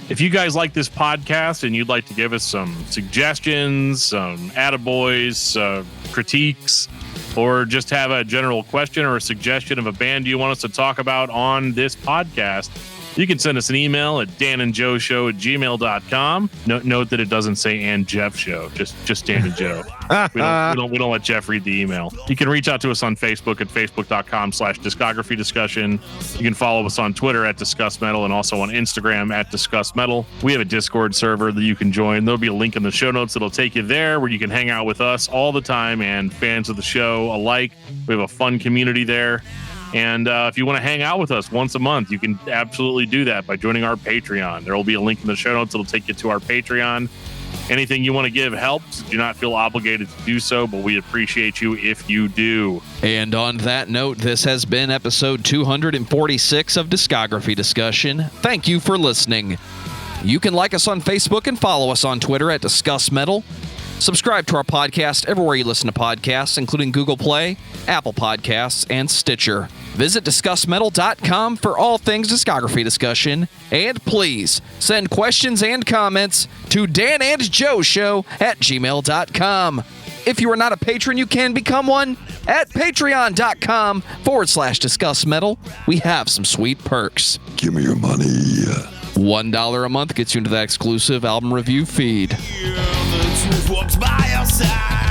If you guys like this podcast and you'd like to give us some suggestions, some attaboys, critiques, or just have a general question or a suggestion of a band you want us to talk about on this podcast, You can send us an email at danandjoeshow@gmail.com. Note that it doesn't say and Geoff show, just Dan and Joe. We don't let Geoff read the email. You can reach out to us on Facebook at facebook.com/discography discussion. You can follow us on Twitter at discussmetal and also on Instagram at discussmetal. We have a Discord server that you can join. There'll be a link in the show notes that'll take you there where you can hang out with us all the time and fans of the show alike. We have a fun community there. And if you want to hang out with us once a month, you can absolutely do that by joining our Patreon. There will be a link in the show notes that'll take you to our Patreon. Anything you want to give helps. Do not feel obligated to do so, but we appreciate you if you do. And on that note, this has been episode 246 of Discography Discussion. Thank you for listening. You can like us on Facebook and follow us on Twitter at discussmetal. Subscribe to our podcast everywhere you listen to podcasts, including Google Play, Apple Podcasts, and Stitcher. Visit discussmetal.com for all things discography discussion. And please send questions and comments to danandjoeshow@gmail.com. If you are not a patron, you can become one at patreon.com/discussmetal. We have some sweet perks. Give me your money. $1 a month gets you into that exclusive album review feed. The truth walks by our side.